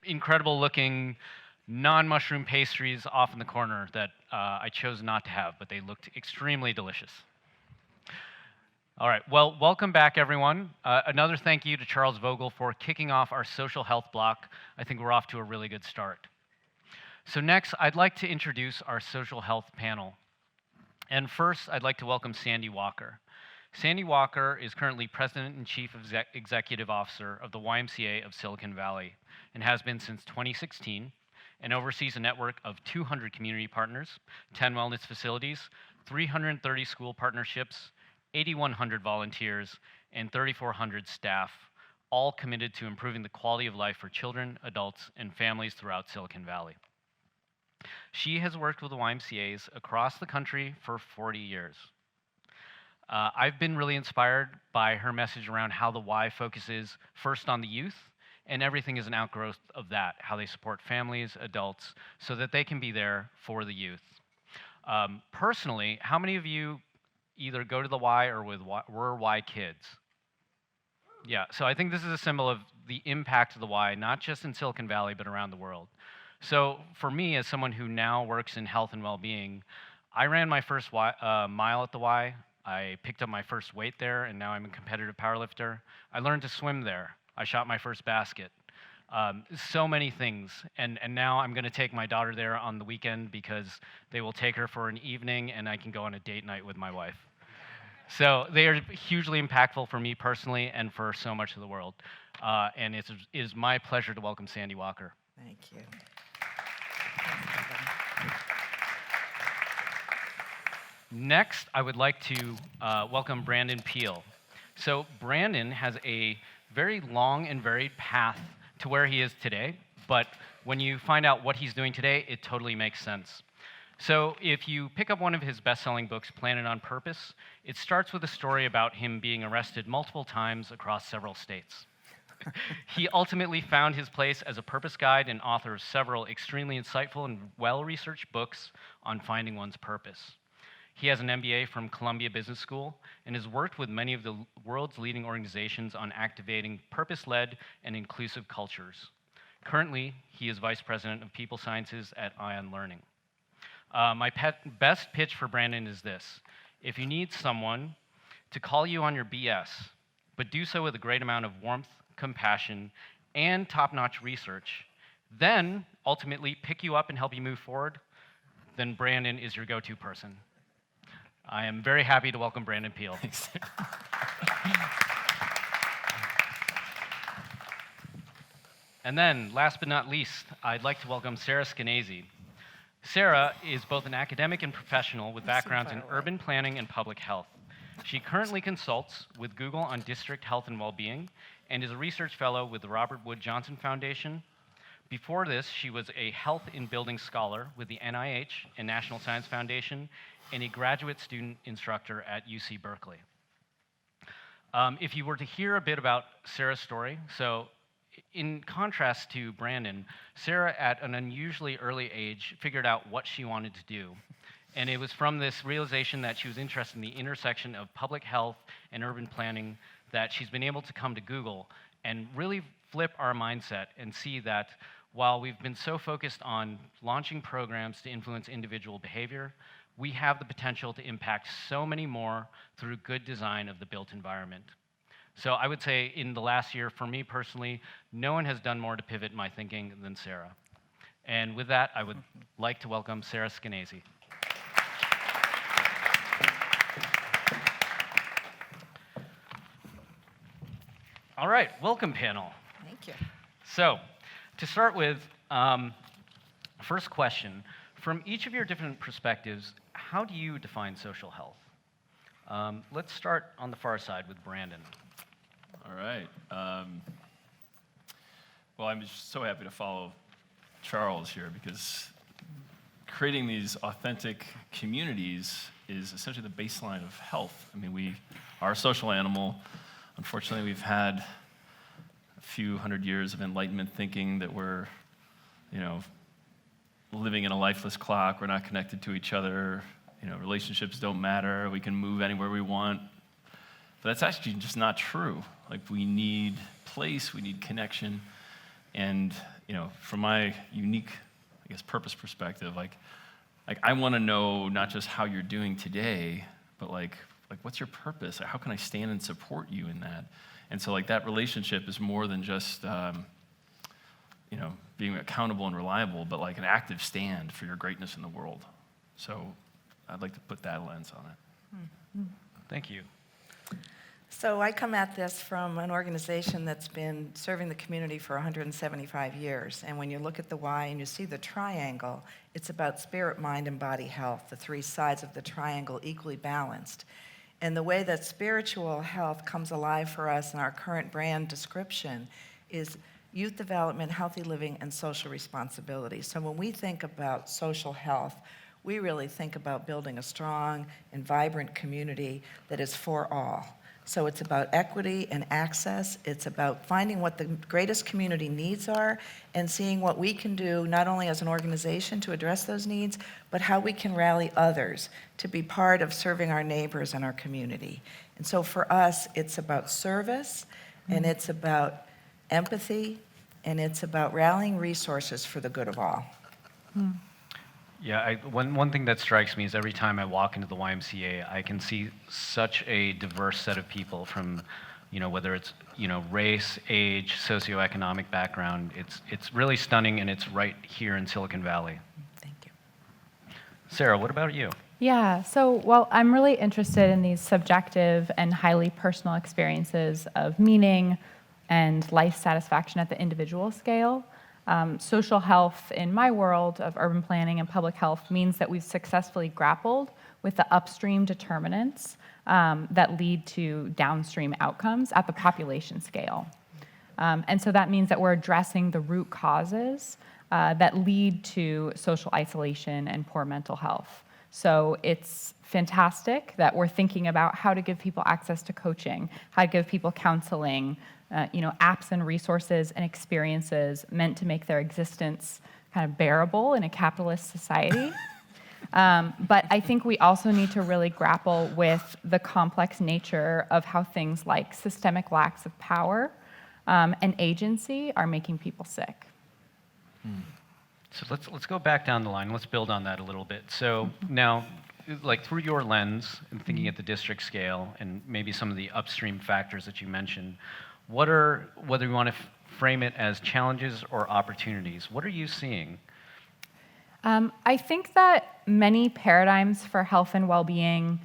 incredible looking non-mushroom pastries off in the corner that I chose not to have, but they looked extremely delicious. All right, well, welcome back, everyone. Another thank you to Charles Vogel for kicking off our social health block. I think we're off to a really good start. So next, I'd like to introduce our social health panel. And first, I'd like to welcome Sandy Walker. Sandy Walker is currently President and Chief Executive Officer of the YMCA of Silicon Valley and has been since 2016 and oversees a network of 200 community partners, 10 wellness facilities, 330 school partnerships, 8,100 volunteers, and 3,400 staff, all committed to improving the quality of life for children, adults, and families throughout Silicon Valley. She has worked with the YMCAs across the country for 40 years. I've been really inspired by her message around how the Y focuses first on the youth, and everything is an outgrowth of that, how they support families, adults, so that they can be there for the youth. Personally, how many of you either go to the Y or were Y kids? Yeah, so I think this is a symbol of the impact of the Y, not just in Silicon Valley, but around the world. So for me, as someone who now works in health and well-being, I ran my first mile at the Y. I picked up my first weight there, and now I'm a competitive powerlifter. I learned to swim there. I shot my first basket. So many things. And now I'm going to take my daughter there on the weekend because they will take her for an evening, and I can go on a date night with my wife. So they are hugely impactful for me personally and for so much of the world. And it is my pleasure to welcome Sandy Walker. Thank you. Next, I would like to welcome Brandon Peel. So Brandon has a very long and varied path to where he is today, but when you find out what he's doing today, it totally makes sense. So if you pick up one of his best-selling books, Planet on Purpose, it starts with a story about him being arrested multiple times across several states. He ultimately found his place as a purpose guide and author of several extremely insightful and well-researched books on finding one's purpose. He has an MBA from Columbia Business School and has worked with many of the world's leading organizations on activating purpose-led and inclusive cultures. Currently, he is Vice President of People Sciences at Ion Learning. My best pitch for Brandon is this. If you need someone to call you on your BS, but do so with a great amount of warmth, compassion, and top-notch research, then ultimately pick you up and help you move forward, then Brandon is your go-to person. I am very happy to welcome Brandon Peel. Thanks. And then, last but not least, I'd like to welcome Sarah Skenazy. Sarah is both an academic and professional with backgrounds in urban planning and public health. She currently consults with Google on district health and well-being and is a research fellow with the Robert Wood Johnson Foundation. Before this, she was a health in building scholar with the NIH and National Science Foundation and a graduate student instructor at UC Berkeley. If you were to hear a bit about Sarah's story, so in contrast to Brandon, Sarah at an unusually early age figured out what she wanted to do. And it was from this realization that she was interested in the intersection of public health and urban planning that she's been able to come to Google and really flip our mindset and see that while we've been so focused on launching programs to influence individual behavior, we have the potential to impact so many more through good design of the built environment. So I would say in the last year, for me personally, no one has done more to pivot my thinking than Sarah. And with that, I would like to welcome Sarah Skenazy. All right, welcome panel. Thank you. So, to start with, first question, from each of your different perspectives, how do you define social health? Let's start on the far side with Brandon. All right. Well, I'm just so happy to follow Charles here because creating these authentic communities is essentially the baseline of health. I mean, we are a social animal. Unfortunately, we've had a few hundred years of Enlightenment thinking that we're, living in a lifeless clock. We're not connected to each other. Relationships don't matter. We can move anywhere we want. But that's actually just not true. Like, we need place, we need connection, And from my unique, I guess, purpose perspective, like I want to know not just how you're doing today, but like what's your purpose? How can I stand and support you in that? And so like that relationship is more than just being accountable and reliable, but like an active stand for your greatness in the world. So I'd like to put that lens on it. Thank you. So I come at this from an organization that's been serving the community for 175 years. And when you look at the why and you see the triangle, it's about spirit, mind, and body health, the three sides of the triangle equally balanced. And the way that spiritual health comes alive for us in our current brand description is youth development, healthy living, and social responsibility. So when we think about social health, we really think about building a strong and vibrant community that is for all. So it's about equity and access. It's about finding what the greatest community needs are and seeing what we can do, not only as an organization to address those needs, but how we can rally others to be part of serving our neighbors and our community. And so for us, it's about service, and it's about empathy, and it's about rallying resources for the good of all. Yeah, one thing that strikes me is every time I walk into the YMCA, I can see such a diverse set of people from, whether it's, race, age, socioeconomic background. It's really stunning, and it's right here in Silicon Valley. Thank you. Sarah, what about you? Yeah, so, I'm really interested in these subjective and highly personal experiences of meaning and life satisfaction at the individual scale. Social health in my world of urban planning and public health means that we've successfully grappled with the upstream determinants that lead to downstream outcomes at the population scale. And so that means that we're addressing the root causes that lead to social isolation and poor mental health. So it's fantastic that we're thinking about how to give people access to coaching, how to give people counseling, apps and resources and experiences meant to make their existence kind of bearable in a capitalist society. But I think we also need to really grapple with the complex nature of how things like systemic lacks of power and agency are making people sick. So let's go back down the line. Let's build on that a little bit. So now, like through your lens and thinking at the district scale and maybe some of the upstream factors that you mentioned, whether you want to frame it as challenges or opportunities, what are you seeing? I think that many paradigms for health and well-being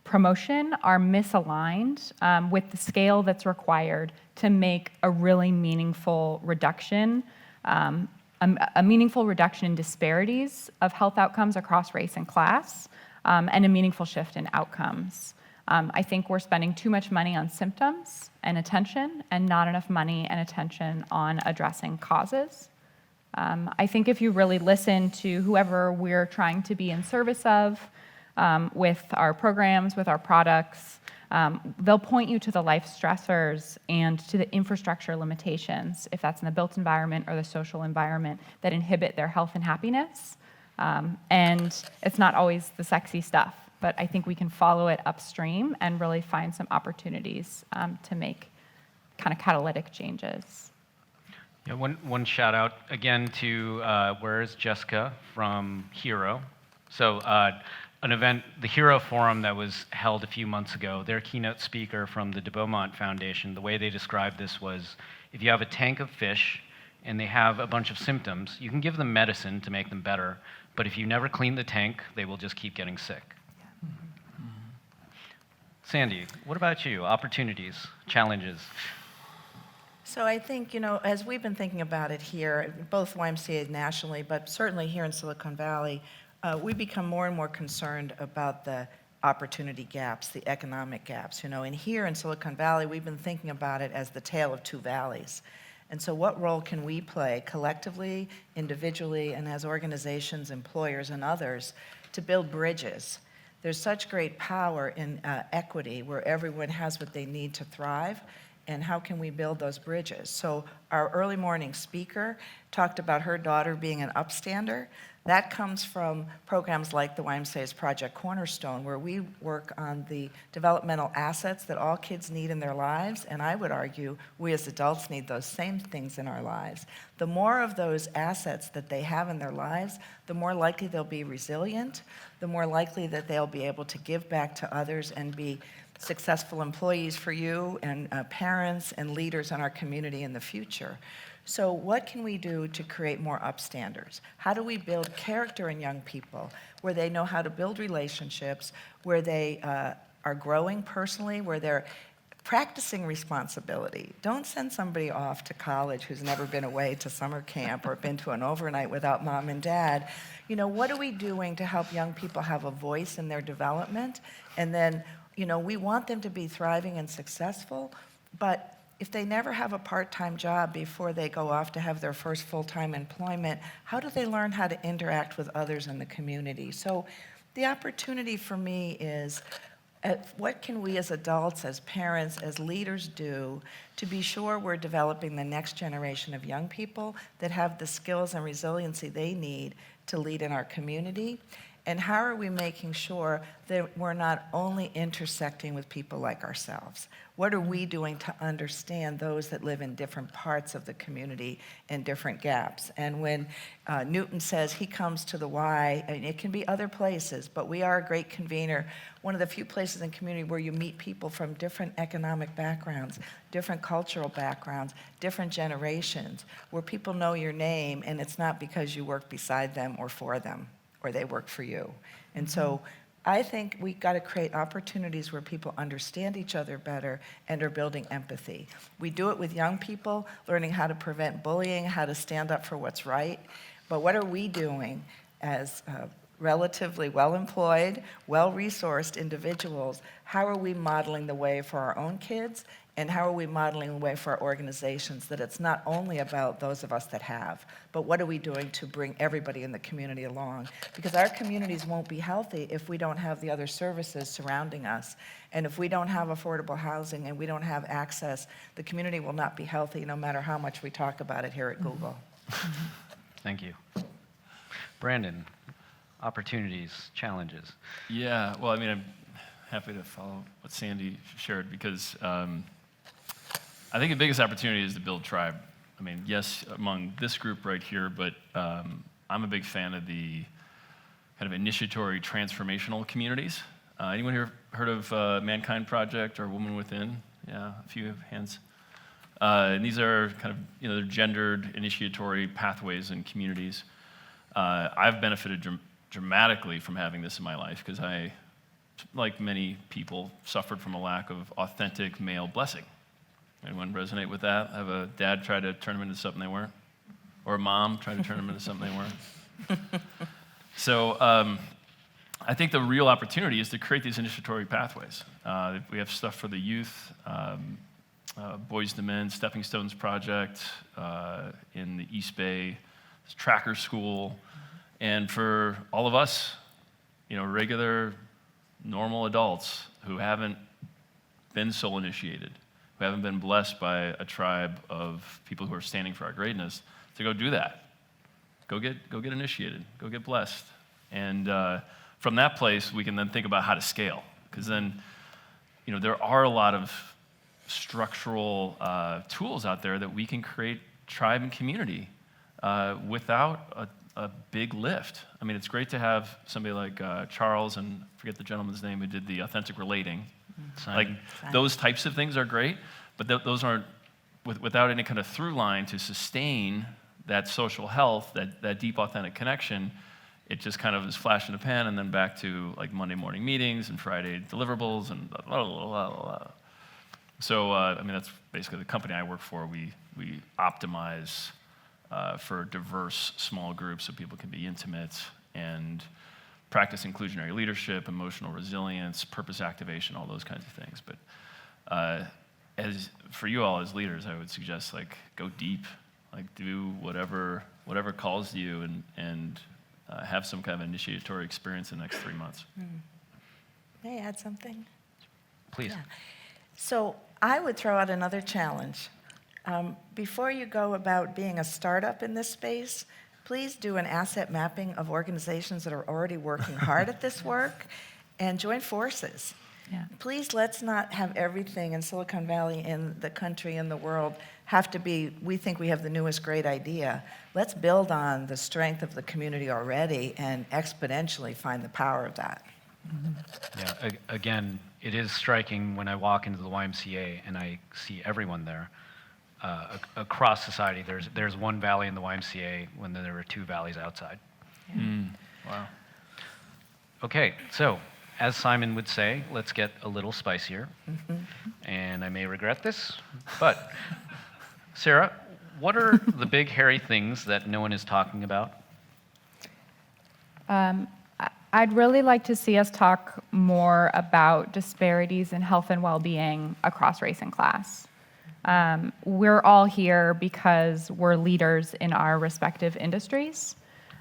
promotion are misaligned with the scale that's required to make a really meaningful reduction, a meaningful reduction in disparities of health outcomes across race and class, and a meaningful shift in outcomes. I think we're spending too much money on symptoms and attention and not enough money and attention on addressing causes. I think if you really listen to whoever we're trying to be in service of with our programs, with our products, they'll point you to the life stressors and to the infrastructure limitations, if that's in the built environment or the social environment, that inhibit their health and happiness. And it's not always the sexy stuff, but I think we can follow it upstream and really find some opportunities to make kind of catalytic changes. Yeah, one shout out again to where is Jessica from Hero. So an event, the Hero Forum that was held a few months ago, their keynote speaker from the de Beaumont Foundation, the way they described this was, if you have a tank of fish and they have a bunch of symptoms, you can give them medicine to make them better, but if you never clean the tank, they will just keep getting sick. Sandy, what about you? Opportunities, challenges? So I think, as we've been thinking about it here, both YMCA nationally, but certainly here in Silicon Valley, we become more and more concerned about the opportunity gaps, the economic gaps. And here in Silicon Valley, we've been thinking about it as the tale of two valleys. And so what role can we play collectively, individually, and as organizations, employers, and others to build bridges? There's such great power in equity where everyone has what they need to thrive. and how can we build those bridges? So our early morning speaker talked about her daughter being an upstander. That comes from programs like the YMCA's Project Cornerstone, where we work on the developmental assets that all kids need in their lives, and I would argue we as adults need those same things in our lives. The more of those assets that they have in their lives, the more likely they'll be resilient, the more likely that they'll be able to give back to others and be successful employees for you and parents and leaders in our community in the future. So what can we do to create more upstanders? How do we build character in young people where they know how to build relationships, where they are growing personally, where they're practicing responsibility? Don't send somebody off to college who's never been away to summer camp or been to an overnight without mom and dad. You know, what are we doing to help young people have a voice in their development? And then, you know, we want them to be thriving and successful, but if they never have a part-time job before they go off to have their first full-time employment, how do they learn how to interact with others in the community? So the opportunity for me is, what can we as adults, as parents, as leaders do to be sure we're developing the next generation of young people that have the skills and resiliency they need to lead in our community? And how are we making sure that we're not only intersecting with people like ourselves? What are we doing to understand those that live in different parts of the community and different gaps? And when Newton says he comes to the Y, I mean, it can be other places, but we are a great convener. One of the few places in community where you meet people from different economic backgrounds, different cultural backgrounds, different generations, where people know your name and it's not because you work beside them or for them, or they work for you. And so I think we've got to create opportunities where people understand each other better and are building empathy. We do it with young people, learning how to prevent bullying, how to stand up for what's right. But what are we doing as relatively well-employed, well-resourced individuals? How are we modeling the way for our own kids? And how are we modeling the way for our organizations that it's not only about those of us that have, but what are we doing to bring everybody in the community along? Because our communities won't be healthy if we don't have the other services surrounding us. And if we don't have affordable housing and we don't have access, the community will not be healthy no matter how much we talk about it here at Google. Thank you. Brandon, opportunities, challenges. Yeah, well, I mean, I'm happy to follow what Sandy shared because I think the biggest opportunity is to build tribe. I mean, yes, among this group right here, but I'm a big fan of the kind of initiatory transformational communities. Anyone here heard of Mankind Project or Woman Within? Yeah, a few hands. And these are kind of, you know, they're gendered initiatory pathways in communities. I've benefited dramatically from having this in my life because I, like many people, suffered from a lack of authentic male blessing. Anyone resonate with that? Have a dad try to turn them into something they weren't? Or a mom try to turn them into something they weren't? So I think the real opportunity is to create these initiatory pathways. We have stuff for the youth, Boys to Men, Stepping Stones Project in the East Bay, Tracker School, and for all of us, you know, regular, normal adults who haven't been soul initiated, who haven't been blessed by a tribe of people who are standing for our greatness, to go do that. Go get initiated. Go get blessed. And from that place, we can then think about how to scale. Because then, you know, there are a lot of structural tools out there that we can create tribe and community without a big lift. I mean, it's great to have somebody like Charles, and I forget the gentleman's name who did the authentic relating. Simon. Like, those types of things are great, but those aren't, without any kind of through line to sustain that social health, that deep authentic connection, it just kind of is flash in the pan and then back to like Monday morning meetings and Friday deliverables and blah, blah, blah, blah, blah. So, I mean, that's basically the company I work for. We optimize for diverse small groups so people can be intimate and practice inclusionary leadership, emotional resilience, purpose activation, all those kinds of things. But as for you all as leaders, I would suggest like go deep, like do whatever calls you, and have some kind of initiatory experience in the next 3 months. May I add something? Please. Yeah. So I would throw out another challenge. Before you go about being a startup in this space, please do an asset mapping of organizations that are already working hard at this work and join forces. Yeah. Please, let's not have everything in Silicon Valley, in the country, in the world, have to be, we think we have the newest great idea. Let's build on the strength of the community already and exponentially find the power of that. Yeah, again, it is striking when I walk into the YMCA and I see everyone there. Across society, there's one valley in the YMCA when there were 2 valleys outside. Wow. Okay, so as Simon would say, let's get a little spicier. And I may regret this, but Sarah, what are the big hairy things that no one is talking about? I'd really like to see us talk more about disparities in health and well-being across race and class. We're all here because we're leaders in our respective industries.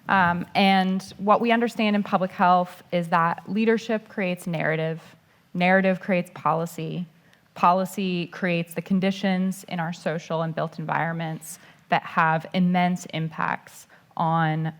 And what we understand in public health is that leadership creates narrative, narrative creates policy, policy creates the conditions in our social and built environments that have immense impacts on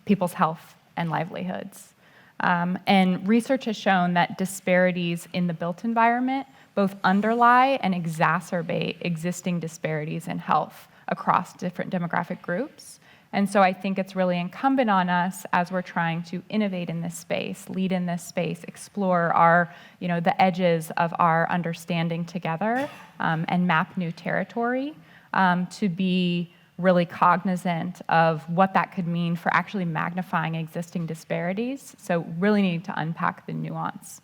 people's health and livelihoods. And research has shown that disparities in the built environment both underlie and exacerbate existing disparities in health across different demographic groups. And so I think it's really incumbent on us as we're trying to innovate in this space, lead in this space, explore our, the edges of our understanding together, and map new territory, to be really cognizant of what that could mean for actually magnifying existing disparities. So really need to unpack the nuance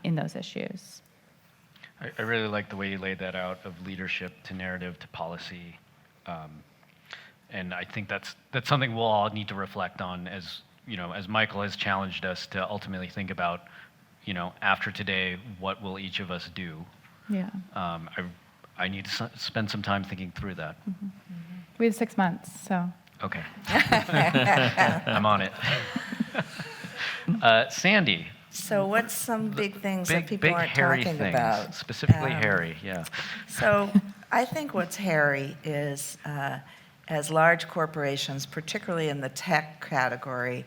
in those issues. I really like the way you laid that out, of leadership to narrative to policy. And I think that's something we'll all need to reflect on as Michael has challenged us to ultimately think about, after today, what will each of us do? Yeah. I need to spend some time thinking through that. Mm-hmm. We have 6 months, so. Okay. I'm on it. Sandy. So what's some big things that people big aren't hairy talking things, about? specifically hairy, yeah. So I think what's hairy is as large corporations, particularly in the tech category,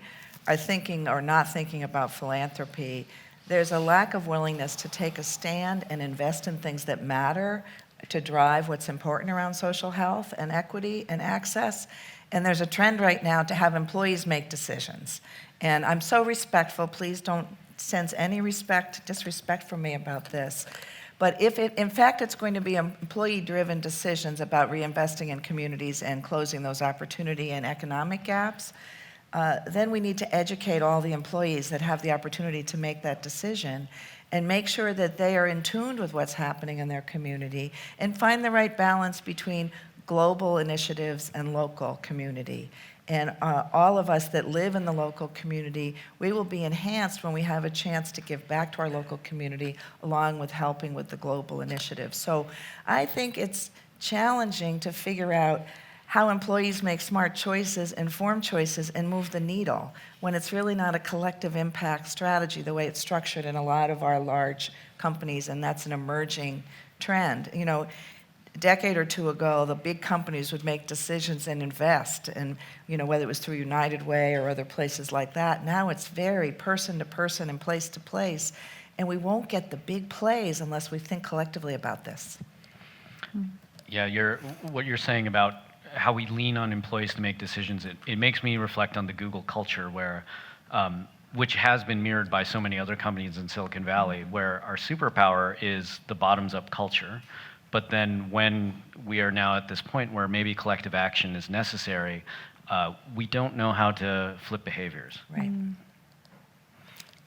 are thinking or not thinking about philanthropy, there's a lack of willingness to take a stand and invest in things that matter to drive what's important around social health and equity and access. And there's a trend right now to have employees make decisions. And I'm so respectful, please don't sense any disrespect from me about this. But if in fact it's going to be employee-driven decisions about reinvesting in communities and closing those opportunity and economic gaps, then we need to educate all the employees that have the opportunity to make that decision and make sure that they are in tune with what's happening in their community and find the right balance between global initiatives and local community. And all of us that live in the local community, we will be enhanced when we have a chance to give back to our local community along with helping with the global initiative. So I think it's challenging to figure out how employees make smart choices, informed choices, and move the needle when it's really not a collective impact strategy the way it's structured in a lot of our large companies, and that's an emerging trend. A decade or two ago, the big companies would make decisions and invest, and whether it was through United Way or other places like that. Now it's very person to person and place to place, and we won't get the big plays unless we think collectively about this. Yeah, what you're saying about how we lean on employees to make decisions, it makes me reflect on the Google culture where, which has been mirrored by so many other companies in Silicon Valley, where our superpower is the bottoms-up culture. But then when we are now at this point where maybe collective action is necessary, we don't know how to flip behaviors. Right.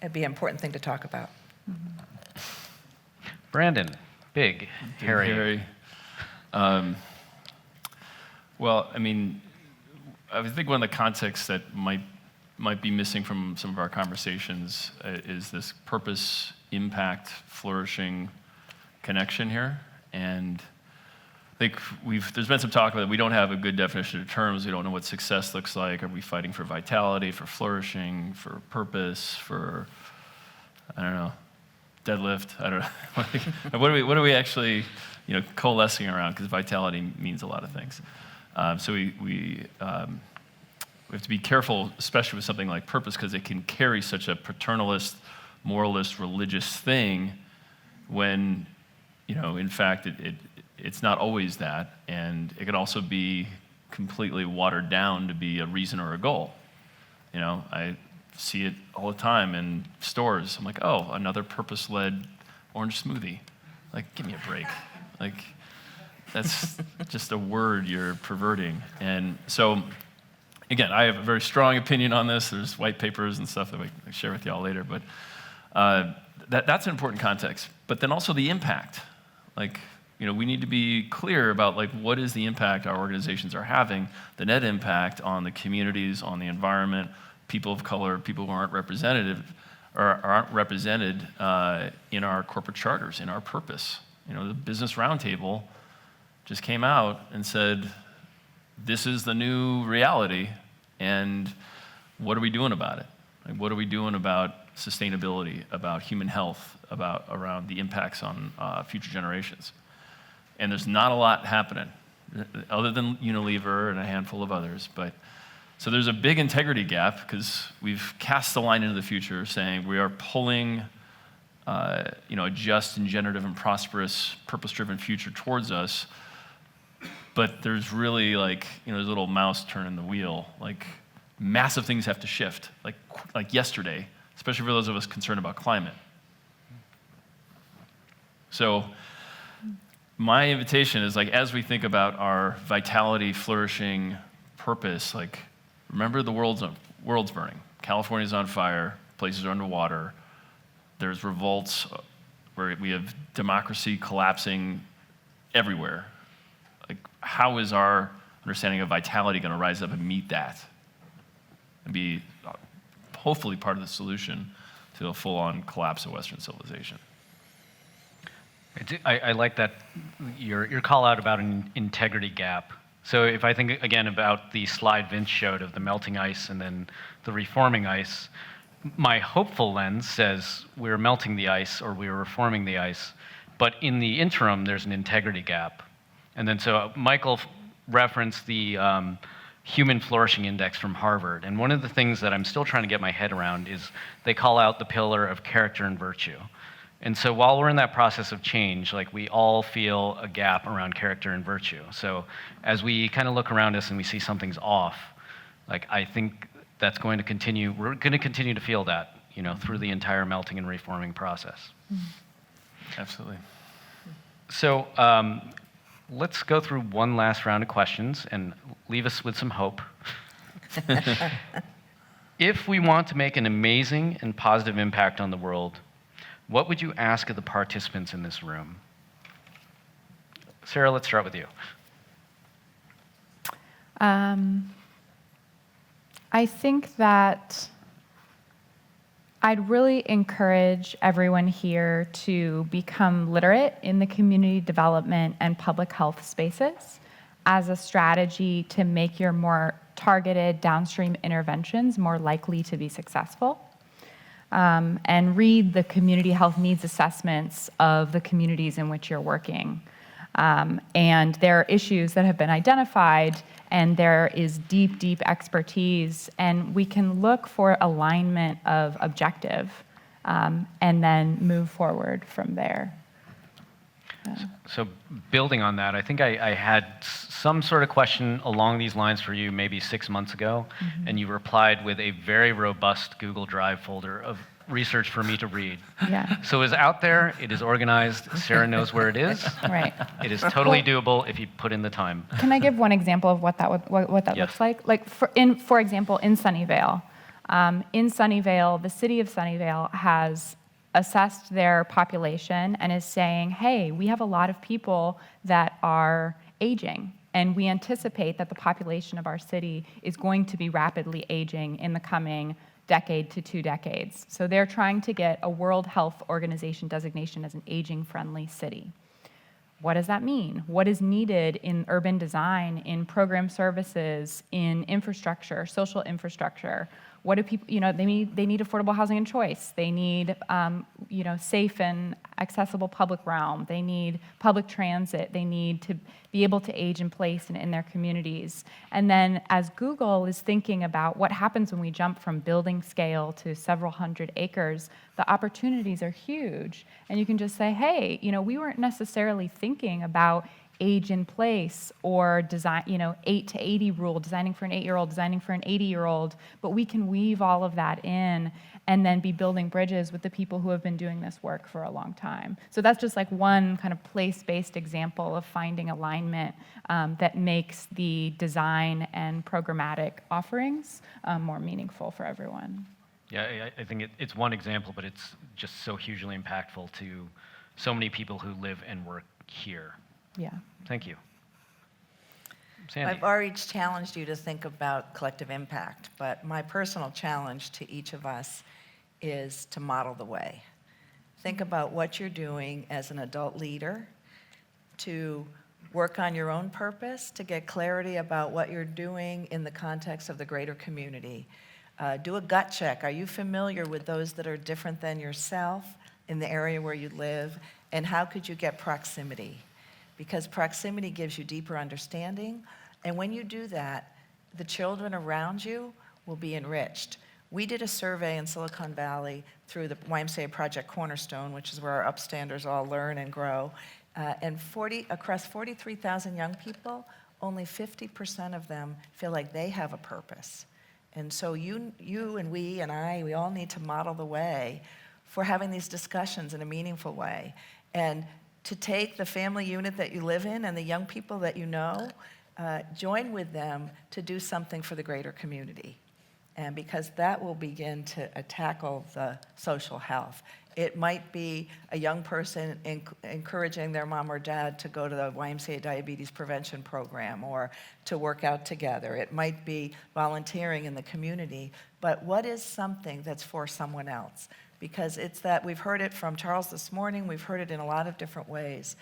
It'd be an important thing to talk about. Brandon, big, hairy. Well, I think one of the contexts that might be missing from some of our conversations is this purpose, impact, flourishing connection here. And I think there's been some talk about it. We don't have a good definition of terms. We don't know what success looks like. Are we fighting for vitality, for flourishing, for purpose, for, I don't know. deadlift. I don't know. What are we actually, coalescing around? Because vitality means a lot of things. So we have to be careful, especially with something like purpose, because it can carry such a paternalist, moralist, religious thing when, in fact, it's not always that, and it can also be completely watered down to be a reason or a goal. I see it all the time in stores. I'm like, oh, another purpose-led orange smoothie. Like, give me a break. Like, that's just a word you're perverting. And so, again, I have a very strong opinion on this. There's white papers and stuff that I share with y'all later, but that's an important context. But then also the impact. Like, we need to be clear about what is the impact our organizations are having, the net impact on the communities, on the environment, people of color, people who aren't represented in our corporate charters, in our purpose. The Business Roundtable just came out and said, this is the new reality, and what are we doing about it? What are we doing about sustainability, about human health, around the impacts on future generations? And there's not a lot happening, other than Unilever and a handful of others. So there's a big integrity gap because we've cast the line into the future saying we are pulling a just and generative and prosperous, purpose-driven future towards us. But there's really there's a little mouse turning the wheel. Massive things have to shift, like yesterday, especially for those of us concerned about climate. So my invitation is as we think about our vitality, flourishing, purpose, remember the world's burning. California's on fire, places are underwater. There's revolts where we have democracy collapsing everywhere. How is our understanding of vitality going to rise up and meet that and be hopefully part of the solution to a full-on collapse of Western civilization? I like that your call out about an integrity gap. So if I think again about the slide Vince showed of the melting ice and then the reforming ice, my hopeful lens says we're melting the ice or we're reforming the ice, but in the interim there's an integrity gap. And then so Michael referenced the Human Flourishing Index from Harvard, and one of the things that I'm still trying to get my head around is they call out the pillar of character and virtue. And so while we're in that process of change, we all feel a gap around character and virtue. So as we kind of look around us and we see something's off, I think that's going to continue. We're going to continue to feel that, through the entire melting and reforming process. Absolutely. So let's go through one last round of questions and leave us with some hope. If we want to make an amazing and positive impact on the world, what would you ask of the participants in this room? Sarah, let's start with you. I think that I'd really encourage everyone here to become literate in the community development and public health spaces as a strategy to make your more targeted downstream interventions more likely to be successful. And read the community health needs assessments of the communities in which you're working. And there are issues that have been identified, and there is deep, deep expertise, and we can look for alignment of objective and then move forward from there. So building on that, I think I had some sort of question along these lines for you maybe 6 months ago, and you replied with a very robust Google Drive folder of research for me to read. Yeah. So it's out there, it is organized, Sarah knows where it is. Right. It is totally doable if you put in the time. Can I give one example of what that Yes. looks like? For example, in Sunnyvale. The city of Sunnyvale has assessed their population and is saying, hey, we have a lot of people that are aging, and we anticipate that the population of our city is going to be rapidly aging in the coming decade to 2 decades. So they're trying to get a World Health Organization designation as an aging-friendly city. What does that mean? What is needed in urban design, in program services, in infrastructure, social infrastructure? what do people, they need affordable housing and choice. They need, safe and accessible public realm. They need public transit. They need to be able to age in place and in their communities. And then as Google is thinking about what happens when we jump from building scale to several hundred acres, the opportunities are huge. And you can just say, hey, we weren't necessarily thinking about age in place or design, 8 to 80 rule, designing for an 8-year-old, designing for an 80-year-old, but we can weave all of that in and then be building bridges with the people who have been doing this work for a long time. So that's just like one kind of place-based example of finding alignment that makes the design and programmatic offerings more meaningful for everyone. Yeah, I think it's one example, but it's just so hugely impactful to so many people who live and work here. Yeah. Thank you. Sandy. I've already challenged you to think about collective impact, but my personal challenge to each of us is to model the way. Think about what you're doing as an adult leader to work on your own purpose, to get clarity about what you're doing in the context of the greater community. Do a gut check. Are you familiar with those that are different than yourself in the area where you live? And how could you get proximity? Because proximity gives you deeper understanding. And when you do that, the children around you will be enriched. We did a survey in Silicon Valley through the YMCA Project Cornerstone, which is where our upstanders all learn and grow. And across 43,000 young people, only 50% of them feel like they have a purpose. And so you and we and I, we all need to model the way for having these discussions in a meaningful way. And to take the family unit that you live in and the young people that you know, join with them to do something for the greater community. And because that will begin to tackle the social health. It might be a young person encouraging their mom or dad to go to the YMCA Diabetes Prevention Program or to work out together. It might be volunteering in the community. But what is something that's for someone else? Because it's that, we've heard it from Charles this morning, we've heard it in a lot of different ways.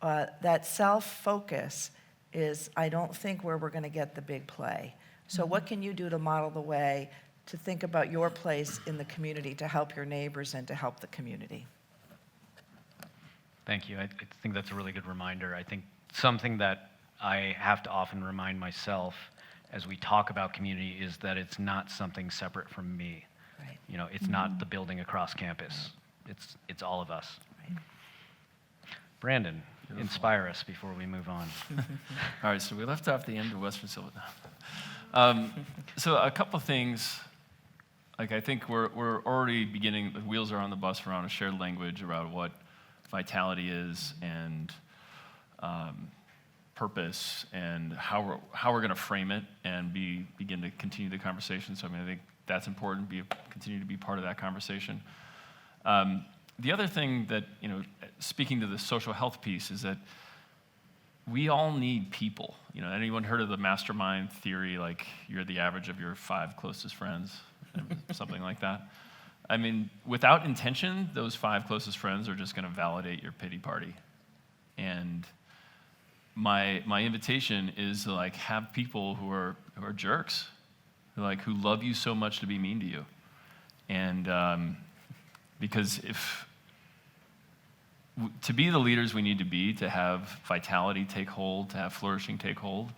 That self-focus is, I don't think, where we're going to get the big play. So what can you do to model the way to think about your place in the community to help your neighbors and to help the community? Thank you. I think that's a really good reminder. I think something that I have to often remind myself as we talk about community is that it's not something separate from me. Right. It's not the building across campus. It's all of us. Right. Brandon, inspire us before we move on. All right, so we left off the end of Western Silicon. So a couple things, like I think we're already beginning, the wheels are on the bus around a shared language around what vitality is and purpose and how we're going to frame it and begin to continue the conversation. So I think that's important, continue to be part of that conversation. The other thing that, speaking to the social health piece is that we all need people. Anyone heard of the mastermind theory, like you're the average of your 5 closest friends, something like that? I mean, without intention, those 5 closest friends are just going to validate your pity party. And my invitation is to have people who are jerks, who love you so much to be mean to you. And because to be the leaders we need to be, to have vitality take hold, to have flourishing take hold,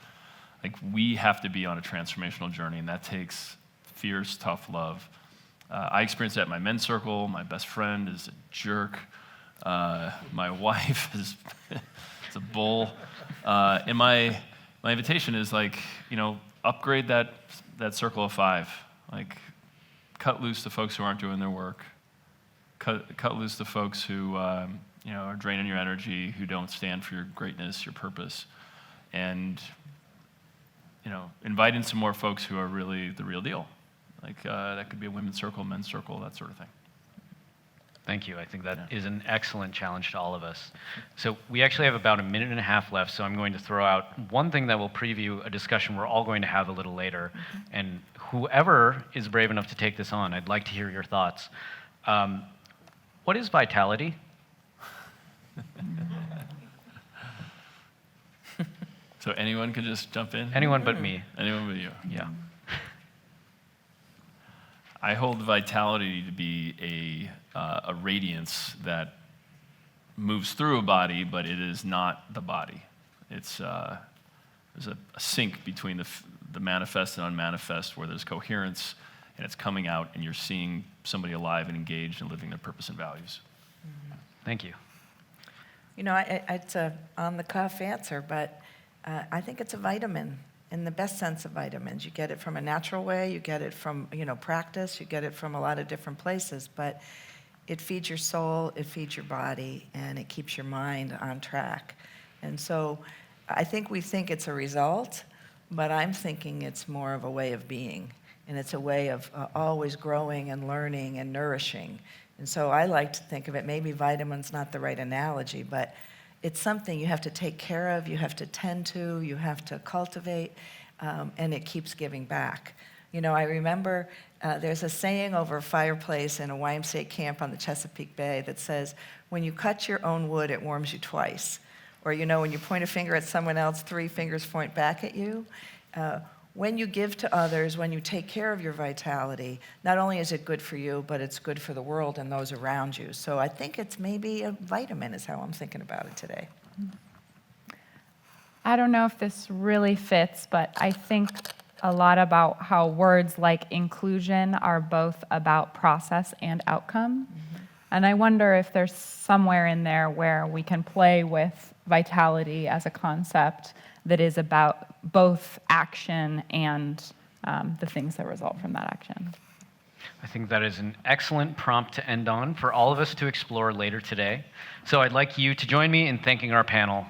we have to be on a transformational journey, and that takes fierce, tough love. I experienced that in my men's circle. My best friend is a jerk. My wife is a bull. And my invitation is upgrade that circle of 5. Cut loose the folks who aren't doing their work. Cut loose the folks who are draining your energy, who don't stand for your greatness, your purpose, and invite in some more folks who are really the real deal. That could be a women's circle, men's circle, that sort of thing. Thank you. I think that is an excellent challenge to all of us. So we actually have about a minute and a half left, so I'm going to throw out one thing that will preview a discussion we're all going to have a little later. And whoever is brave enough to take this on, I'd like to hear your thoughts. What is vitality? So anyone can just jump in? Anyone but me. Anyone but you. Yeah. I hold vitality to be a radiance that moves through a body, but it is not the body. It's there's a sync between the manifest and unmanifest, where there's coherence, and it's coming out, and you're seeing somebody alive and engaged and living their purpose and values. Thank you. You know, it's a on-the-cuff answer, but I think it's a vitamin, in the best sense of vitamins. You get it from a natural way, you get it from, practice, you get it from a lot of different places, but it feeds your soul, it feeds your body, and it keeps your mind on track. And so I think we think it's a result, but I'm thinking it's more of a way of being, and it's a way of always growing and learning and nourishing. And so I like to think of it, maybe vitamin's not the right analogy, but it's something you have to take care of, you have to tend to, you have to cultivate, and it keeps giving back. I remember there's a saying over a fireplace in a YMCA camp on the Chesapeake Bay that says, when you cut your own wood, it warms you twice. Or, when you point a finger at someone else, 3 fingers point back at you. When you give to others, when you take care of your vitality, not only is it good for you, but it's good for the world and those around you. So I think it's maybe a vitamin is how I'm thinking about it today. I don't know if this really fits, but I think a lot about how words like inclusion are both about process and outcome. And I wonder if there's somewhere in there where we can play with vitality as a concept that is about both action and the things that result from that action. I think that is an excellent prompt to end on for all of us to explore later today. So I'd like you to join me in thanking our panel.